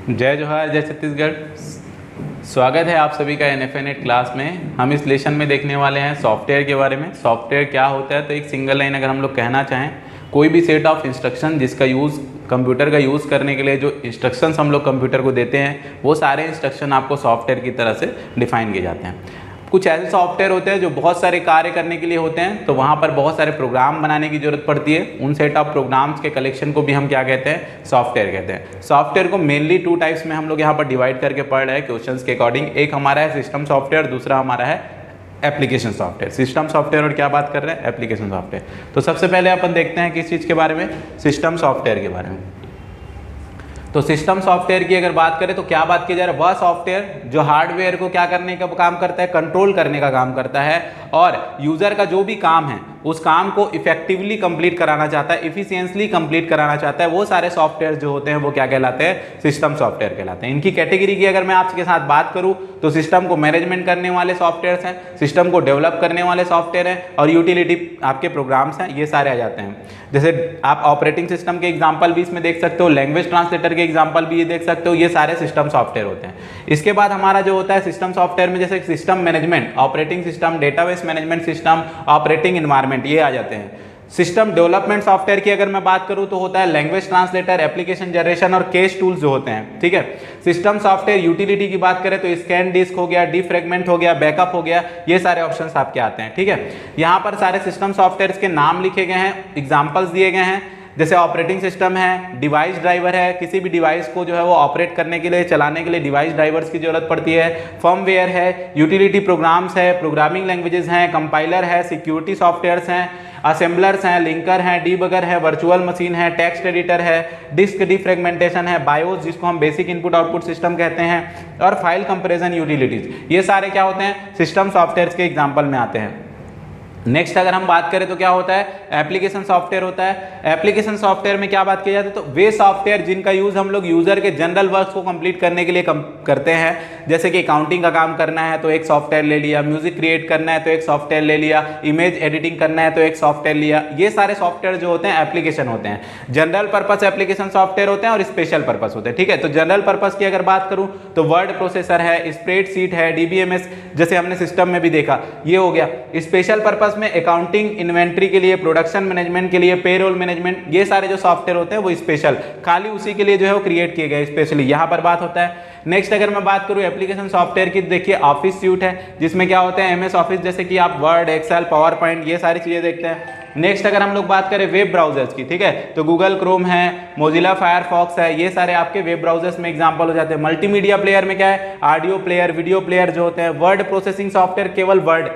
जय जोहार, जय छत्तीसगढ़। स्वागत है आप सभी का NFNet क्लास में। हम इस लेसन में देखने वाले हैं सॉफ्टवेयर के बारे में। सॉफ्टवेयर क्या होता है, तो एक सिंगल लाइन अगर हम लोग कहना चाहें, कोई भी सेट ऑफ इंस्ट्रक्शन जिसका यूज़ कंप्यूटर का यूज़ करने के लिए जो इंस्ट्रक्शंस हम लोग कंप्यूटर को देते हैं, वो सारे इंस्ट्रक्शन आपको सॉफ्टवेयर की तरह से डिफाइन किए जाते हैं। कुछ ऐसे सॉफ्टवेयर होते हैं जो बहुत सारे कार्य करने के लिए होते हैं, तो वहाँ पर बहुत सारे प्रोग्राम बनाने की जरूरत पड़ती है। उन सेट ऑफ प्रोग्राम्स के कलेक्शन को भी हम क्या कहते हैं, सॉफ्टवेयर कहते हैं। सॉफ्टवेयर को मेनली 2 टाइप्स में हम लोग यहाँ पर डिवाइड करके पढ़ रहे हैं क्वेश्चंस के अकॉर्डिंग। एक हमारा है सिस्टम सॉफ्टवेयर, दूसरा हमारा है एप्लीकेशन सॉफ्टवेयर। सिस्टम सॉफ्टवेयर और क्या बात कर रहे हैं, एप्लीकेशन सॉफ्टवेयर। तो सबसे पहले अपन देखते हैं किस चीज़ के बारे में, सिस्टम सॉफ्टवेयर के बारे में। तो सिस्टम सॉफ्टवेयर की अगर बात करें तो क्या बात की जा रही है, वह सॉफ्टवेयर जो हार्डवेयर को क्या करने का काम करता है, कंट्रोल करने का काम करता है, और यूजर का जो भी काम है उस काम को इफेक्टिवली कंप्लीट कराना चाहता है, इफिशियंटली कंप्लीट कराना चाहता है, वो सारे सॉफ्टवेयर जो होते हैं वो क्या कहलाते हैं, सिस्टम सॉफ्टवेयर कहलाते हैं। इनकी कैटेगरी की अगर मैं आपके साथ बात करूं तो सिस्टम को मैनेजमेंट करने वाले सॉफ्टवेयर हैं, सिस्टम को डेवलप करने वाले सॉफ्टवेयर हैं, और यूटिलिटी आपके प्रोग्राम्स हैं, ये सारे आ जाते हैं। जैसे आप ऑपरेटिंग सिस्टम के एग्जाम्पल भी इसमें देख सकते हो, लैंग्वेज ट्रांसलेटर के एग्जाम्पल भी ये देख सकते हो, ये सारे सिस्टम सॉफ्टवेयर होते हैं। इसके बाद हमारा जो होता है सिस्टम सॉफ्टवेयर में, जैसे system management, operating system, database management system, operating environment, ये आ जाते हैं। सिस्टम डेवलपमेंट सॉफ्टवेयर की अगर मैं बात करूं तो होता है लैंग्वेज ट्रांसलेटर, एप्लीकेशन जनरेशन और केस टूल्स जो होते हैं, ठीक है। सिस्टम सॉफ्टवेयर यूटिलिटी की बात करें तो स्कैन डिस्क हो गया, डिफ्रेगमेंट हो गया, बैकअप हो गया, ये सारे ऑप्शंस आपके आते हैं, ठीक है। यहाँ पर सारे सिस्टम सॉफ्टवेयर के नाम लिखे गए हैं, एग्जाम्पल्स दिए गए हैं। जैसे ऑपरेटिंग सिस्टम है, डिवाइस ड्राइवर है, किसी भी डिवाइस को जो है वो ऑपरेट करने के लिए, चलाने के लिए डिवाइस ड्राइवर्स की जरूरत पड़ती है। फर्मवेयर है, यूटिलिटी प्रोग्राम्स है, प्रोग्रामिंग लैंग्वेजेस हैं, कंपाइलर है, सिक्योरिटी सॉफ्टवेयर्स हैं, असेंबलर्स हैं, लिंकर हैं, डीबगर है, वर्चुअल मशीन है, टेक्स्ट एडिटर है, डिस्क डिफ्रेगमेंटेशन है, बायोस जिसको हम बेसिक इनपुट आउटपुट सिस्टम कहते हैं, और फाइल कंपैरिजन यूटिलिटीज, ये सारे क्या होते हैं, सिस्टम सॉफ्टवेयर के एग्जाम्पल में आते हैं। नेक्स्ट अगर हम बात करें तो क्या होता है, एप्लीकेशन सॉफ्टवेयर होता है। एप्लीकेशन सॉफ्टवेयर में क्या बात की जाती है, तो वे सॉफ्टवेयर जिनका यूज हम लोग यूजर के जनरल वर्क्स को कंप्लीट करने के लिए करते हैं। जैसे कि अकाउंटिंग का काम करना है तो एक सॉफ्टवेयर ले लिया, म्यूजिक क्रिएट करना है तो एक सॉफ्टवेयर ले लिया, इमेज एडिटिंग करना है तो एक सॉफ्टवेयर लिया। ये सारे सॉफ्टवेयर जो होते हैं एप्लीकेशन होते हैं। जनरल पर्पस एप्लीकेशन सॉफ्टवेयर होते हैं और स्पेशल पर्पस होते हैं, ठीक है। तो जनरल पर्पस की अगर बात करूं तो वर्ड प्रोसेसर है, स्प्रेडशीट है, डीबीएमएस जैसे हमने सिस्टम में भी देखा, ये हो गया। स्पेशल पर्पस में अकाउंटिंग, इन्वेंट्री के लिए, प्रोडक्शन मैनेजमेंट के लिए, पेरोल मैनेजमेंट, ये सारे जो सॉफ्टवेयर होते हैं वो स्पेशल, खाली उसी के लिए जो है वो क्रिएट किए गए, स्पेशली यहाँ पर बात होता है। नेक्स्ट अगर मैं बात करूँ एप्लीकेशन सॉफ्टवेयर की, देखिए ऑफिस सूट है, जिसमें क्या होता है एमएस ऑफिस, जैसे कि आप वर्ड, एक्सेल, पावर पॉइंट, ये सारी चीजें देखते हैं। नेक्स्ट अगर हम लोग बात करें वेब ब्राउजर्स की, ठीक है, तो गूगल क्रोम है, मोजिला फायरफॉक्स है, ये सारे आपके वेब ब्राउजर्स में एग्जांपल हो जाते हैं। मल्टीमीडिया प्लेयर में क्या है, ऑडियो प्लेयर, वीडियो प्लेयर जो होते हैं। वर्ड प्रोसेसिंग सॉफ्टवेयर केवल वर्ड,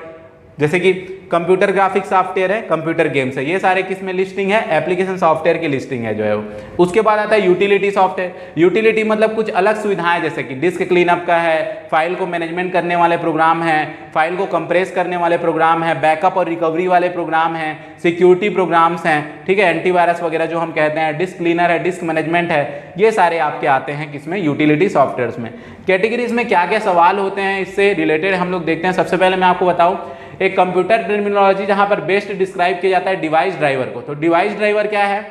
जैसे कि कंप्यूटर ग्राफिक्स सॉफ्टवेयर है, कंप्यूटर गेम्स है, ये सारे किस में लिस्टिंग है, एप्लीकेशन सॉफ्टवेयर की लिस्टिंग है जो है वो। उसके बाद आता है यूटिलिटी सॉफ्टवेयर। यूटिलिटी मतलब कुछ अलग सुविधाएं, जैसे कि डिस्क क्लीनअप का है, फाइल को मैनेजमेंट करने वाले प्रोग्राम है, फाइल को कंप्रेस करने वाले प्रोग्राम है, बैकअप और रिकवरी वाले प्रोग्राम है, सिक्योरिटी प्रोग्राम्स हैं, ठीक है, एंटीवायरस वगैरह जो हम कहते हैं, डिस्क क्लीनर है, डिस्क मैनेजमेंट है, ये सारे आपके आते हैं किसमें, यूटिलिटी सॉफ्टवेयर में। कैटेगरीज में क्या क्या सवाल होते हैं इससे रिलेटेड हम लोग देखते हैं। सबसे पहले मैं आपको बताऊं एक कंप्यूटर टर्मिनोलॉजी जहां पर बेस्ट डिस्क्राइब किया जाता है डिवाइस ड्राइवर को। तो डिवाइस ड्राइवर क्या है,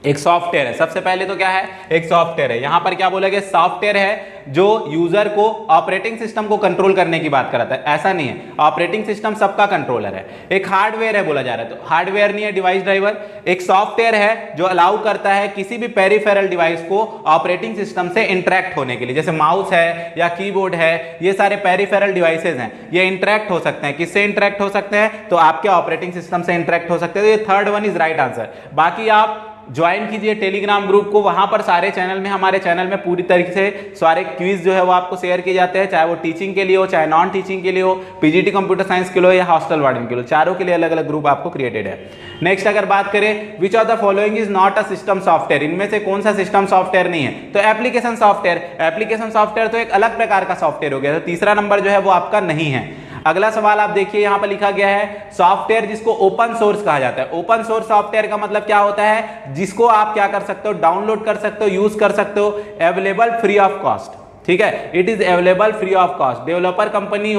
एक सॉफ्टवेयर है। सबसे पहले तो क्या है, एक सॉफ्टवेयर है। यहां पर क्या बोला गया, सॉफ्टवेयर है जो यूजर को ऑपरेटिंग सिस्टम को कंट्रोल करने की बात कराता है। ऐसा नहीं है, ऑपरेटिंग सिस्टम सबका कंट्रोलर है। एक हार्डवेयर है बोला जा रहा है, तो हार्डवेयर नहीं है डिवाइस ड्राइवर, एक सॉफ्टवेयर है जो अलाउ करता है किसी भी पेरिफेरल डिवाइस को ऑपरेटिंग सिस्टम से इंटरेक्ट होने के लिए। जैसे माउस है या कीबोर्ड है, ये सारे पेरिफेरल डिवाइसेज हैं, ये इंटरेक्ट हो सकते हैं। किससे इंटरेक्ट हो सकते हैं, तो आपके ऑपरेटिंग सिस्टम से इंटरेक्ट हो सकते हैं। तो ये third one is right answer. बाकी आप ज्वाइन कीजिए टेलीग्राम ग्रुप को, वहां पर सारे चैनल में, हमारे चैनल में पूरी तरीके से सारे क्विज जो है वो आपको शेयर किए जाते हैं, चाहे वो टीचिंग के लिए हो, चाहे नॉन टीचिंग के लिए हो, पीजीटी कंप्यूटर साइंस के लिए हो या हॉस्टल वार्डन के लिए, चारों के लिए अलग अलग ग्रुप आपको क्रिएटेड है। नेक्स्ट अगर बात करें which of the following is not a system software, इनमें से कौन सा सिस्टम सॉफ्टवेयर नहीं है, तो एप्लीकेशन सॉफ्टवेयर। एप्लीकेशन सॉफ्टवेयर तो एक अलग प्रकार का सॉफ्टवेयर हो गया, तो तीसरा नंबर जो है वो आपका नहीं है। अगला सवाल आप देखिए, यहां पर लिखा गया है सॉफ्टवेयर जिसको ओपन सोर्स कहा जाता है। ओपन सोर्स सॉफ्टवेयर का मतलब क्या होता है, जिसको आप क्या कर सकते हो, डाउनलोड कर सकते हो, यूज कर सकते हो, अवेलेबल फ्री ऑफ कॉस्ट, ठीक है, it is available free of cost. Developer company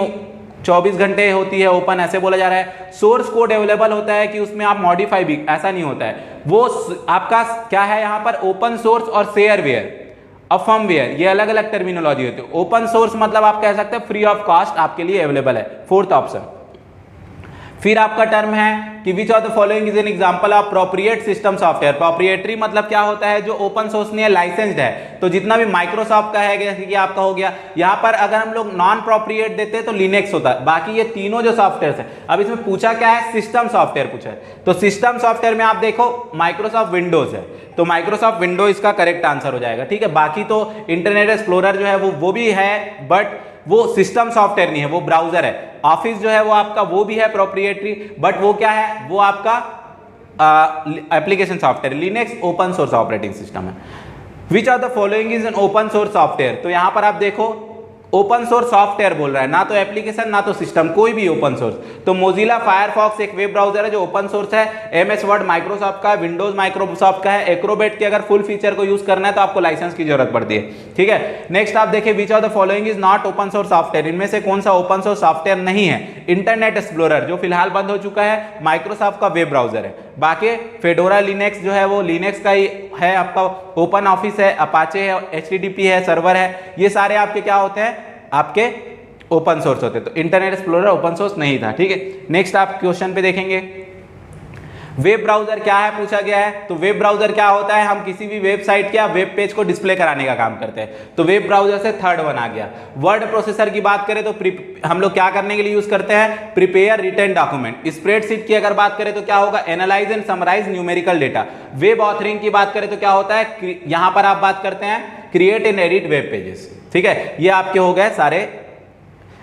24 घंटे होती है ओपन, ऐसे बोला जा रहा है। सोर्स कोड अवेलेबल होता है कि उसमें आप मॉडिफाई भी, ऐसा नहीं होता है, वो आपका क्या है यहाँ पर ओपन सोर्स और शेयरवेयर। अब फर्मवेयर, ये अलग अलग टर्मिनोलॉजी होती है। ओपन सोर्स मतलब आप कह सकते हैं फ्री ऑफ कॉस्ट आपके लिए अवेलेबल है, फोर्थ ऑप्शन। फिर आपका टर्म है कि which of the following is an example of proprietary system software. Proprietary मतलब क्या होता है, जो ओपन सोर्स नहीं है, लाइसेंस्ड है। तो जितना भी माइक्रोसॉफ्ट का है, जैसे कि आपका हो गया, यहाँ पर अगर हम लोग नॉन प्रोप्रिएट देते हैं तो लिनक्स होता है। बाकी ये तीनों जो सॉफ्टवेयर है, अब इसमें पूछा क्या है, सिस्टम सॉफ्टवेयर पूछा है। तो सिस्टम सॉफ्टवेयर में आप देखो माइक्रोसॉफ्ट विंडोज है, तो माइक्रोसॉफ्ट विंडोज इसका करेक्ट आंसर हो जाएगा, ठीक है। बाकी तो इंटरनेट एक्सप्लोरर जो है वो भी है, बट वो सिस्टम सॉफ्टवेयर नहीं है, वो ब्राउजर है। ऑफिस जो है वो आपका वो भी है प्रोप्रिएटरी, बट वो क्या है, वो आपका application software. Linux open source operating system है। Which of the following is an open source software. तो यहां पर आप देखो ओपन सोर्स सॉफ्टवेयर बोल रहा है, ना तो एप्लीकेशन ना तो सिस्टम, कोई भी ओपन सोर्स। तो मोजिला फायरफॉक्स एक वेब ब्राउजर है जो ओपन सोर्स है। एमएस वर्ड माइक्रोसॉफ्ट का है, विंडोज माइक्रोसॉफ्ट का है। एक्रोबेट के अगर फुल फीचर को यूज करना है तो आपको लाइसेंस की जरूरत पड़ती है, ठीक है। नेक्स्ट आप देखिए, विच of the following is not open source software. इनमें से कौन सा ओपन सोर्स सॉफ्टवेयर नहीं है। इंटरनेट एक्सप्लोरर जो फिलहाल बंद हो चुका है, माइक्रोसॉफ्ट का वेब ब्राउजर है। बाकी फेडोरा लिनक्स जो है वो लिनक्स का ही है आपका। ओपन ऑफिस है, अपाचे है, एचटीटीपी है, सर्वर है, ये सारे आपके क्या होते हैं, आपके ओपन सोर्स होते। तो इंटरनेट एक्सप्लोरर ओपन सोर्स नहीं था, ठीक है। नेक्स्ट आप क्वेश्चन पे देखेंगे, वेब ब्राउजर क्या है पूछा गया है। तो वेब ब्राउजर क्या होता है, हम किसी भी वेबसाइट के या वेब पेज को डिस्प्ले कराने का काम करते हैं। तो वेब ब्राउजर से थर्ड वन आ गया। वर्ड प्रोसेसर की बात करें तो हम लोग क्या करने के लिए यूज करते हैं, प्रिपेयर रिटन डॉक्यूमेंट। स्प्रेडशीट की अगर बात करें तो क्या होगा, analyse and summarise numerical data. Web authoring की बात करें तो क्या होता है, यहां पर आप बात करते हैं create and edit web pages, ठीक है। ये आपके हो गए सारे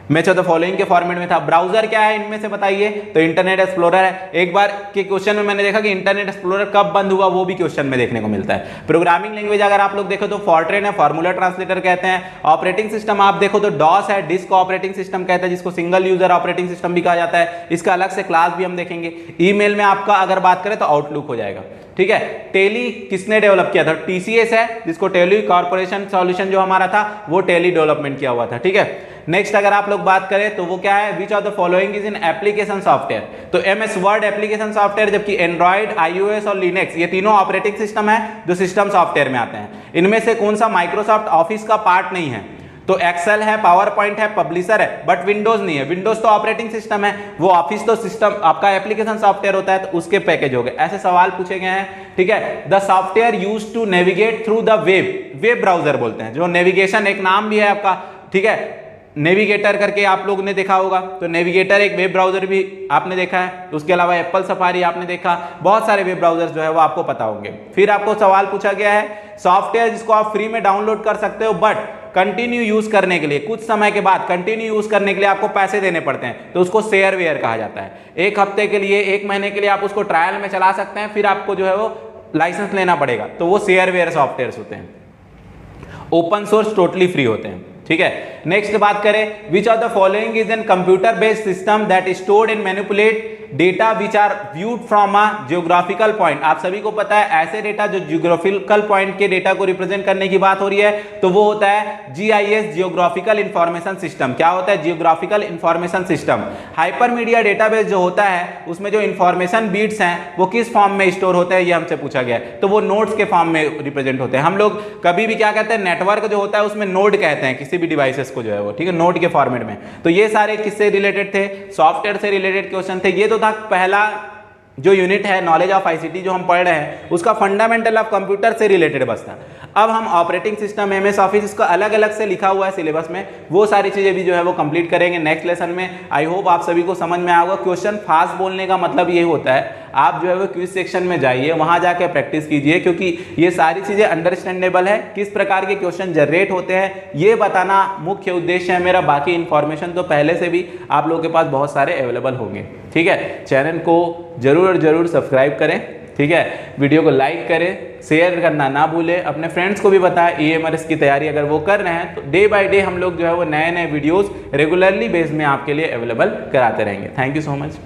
मैच ऑफ द फॉलोइंग के फॉर्मेट में था। ब्राउजर क्या है इनमें से बताइए, तो इंटरनेट एक्सप्लोरर है। एक बार के क्वेश्चन में मैंने देखा कि इंटरनेट एक्सप्लोरर कब बंद हुआ, वो भी क्वेश्चन में देखने को मिलता है। प्रोग्रामिंग लैंग्वेज अगर आप लोग देखो तो फॉर्ट्रेन है, फार्मूला ट्रांसलेटर कहते हैं। ऑपरेटिंग सिस्टम आप देखो तो डॉस है, डिस्क ऑपरेटिंग सिस्टम कहते हैं, जिसको सिंगल यूजर ऑपरेटिंग सिस्टम भी कहा जाता है। इसका अलग से क्लास भी हम देखेंगे। ईमेल में आपका अगर बात करें तो आउटलुक हो जाएगा, ठीक है। टेली किसने डेवलप किया था, टीसीएस है, जिसको टेली कॉर्पोरेशन सॉल्यूशन जो हमारा था वो टेली डेवलपमेंट किया हुआ था, ठीक है। नेक्स्ट अगर आप लोग बात करें तो वो क्या है, which of the following is in application software. तो एमएस वर्ड एप्लीकेशन सॉफ्टवेयर, जबकि एंड्रॉइड, आईओएस और लिनक्स ये तीनों ऑपरेटिंग सिस्टम है जो सिस्टम सॉफ्टवेयर में आते हैं। इनमें से कौन सा माइक्रोसॉफ्ट ऑफिस का पार्ट नहीं है, तो एक्सेल है, पावर पॉइंट है, पब्लिशर है, बट विंडोज नहीं है। विंडोज तो ऑपरेटिंग सिस्टम है, वो ऑफिस तो सिस्टम आपका एप्लीकेशन सॉफ्टवेयर होता है, तो उसके पैकेज हो गए। ऐसे सवाल पूछे गए हैं, ठीक है। The software used to navigate through the web, web browser बोलते हैं, जो नेविगेशन एक नाम भी है आपका, ठीक है। नेविगेटर करके आप लोगों ने देखा होगा, तो नेविगेटर एक वेब ब्राउजर भी आपने देखा है। उसके अलावा एप्पल सफारी आपने देखा, बहुत सारे वेब ब्राउजर्स जो है वो आपको पता होंगे। फिर आपको सवाल पूछा गया है, सॉफ्टवेयर जिसको आप फ्री में डाउनलोड कर सकते हो, बट कंटिन्यू यूज करने के लिए, कुछ समय के बाद कंटिन्यू यूज करने के लिए आपको पैसे देने पड़ते हैं, तो उसको शेयरवेयर कहा जाता है। एक हफ्ते के लिए, एक महीने के लिए आप उसको ट्रायल में चला सकते हैं, फिर आपको जो है वो लाइसेंस लेना पड़ेगा, तो वो शेयरवेयर सॉफ्टवेयर होते हैं। ओपन सोर्स टोटली फ्री होते हैं, ठीक है। नेक्स्ट बात करें, which of the following is an computer based system that stored and manipulate data which are viewed from a geographical point. आप सभी को पता है ऐसे डेटा जो जियोग्राफिकल पॉइंट के डेटा को रिप्रेजेंट करने की बात हो रही है, तो वो होता है जीआईएस, जियोग्राफिकल इंफॉर्मेशन सिस्टम। क्या होता है, geographical information system. Hypermedia database जो होता है उसमें जो इंफॉर्मेशन बीट्स हैं वो किस फॉर्म में स्टोर होते हैं, ये हमसे पूछा गया है, तो वो नोड्स के फॉर्म में रिप्रेजेंट होते हैं। हम लोग कभी भी क्या कहते हैं, नेटवर्क जो होता है उसमें नोड कहते हैं किसी भी डिवाइसेस को जो है वो, ठीक है, नोड के फॉर्मेट में। तो ये सारे किससे रिलेटेड थे, सॉफ्टवेयर से रिलेटेड क्वेश्चन थे। ये तो था पहला जो यूनिट है नॉलेज ऑफ आईसीटी जो हम पढ़ रहे हैं, उसका फंडामेंटल ऑफ कंप्यूटर से रिलेटेड बस था। अब हम ऑपरेटिंग सिस्टम, एमएस ऑफिस, इसका अलग अलग से लिखा हुआ है सिलेबस में, वो सारी चीजें भी जो है वो कंप्लीट करेंगे नेक्स्ट लेसन में। आई होप आप सभी को समझ में आएगा। क्वेश्चन फास्ट बोलने का मतलब ये होता है, आप जो है वो क्विज सेक्शन में जाइए, वहां जाके प्रैक्टिस कीजिए, क्योंकि ये सारी चीजें अंडरस्टैंडेबल है। किस प्रकार के क्वेश्चन जनरेट होते हैं ये बताना मुख्य उद्देश्य है मेरा। बाकी इन्फॉर्मेशन तो पहले से भी आप लोगों के पास बहुत सारे अवेलेबल होंगे, ठीक है। चैनल को जरूर सब्सक्राइब करें, ठीक है। वीडियो को लाइक करें, शेयर करना ना भूलें, अपने फ्रेंड्स को भी बताएं। EMRS की तैयारी अगर वो कर रहे हैं तो डे बाय डे हम लोग जो है वो नए वीडियोस रेगुलरली बेस में आपके लिए अवेलेबल कराते रहेंगे। Thank you so much.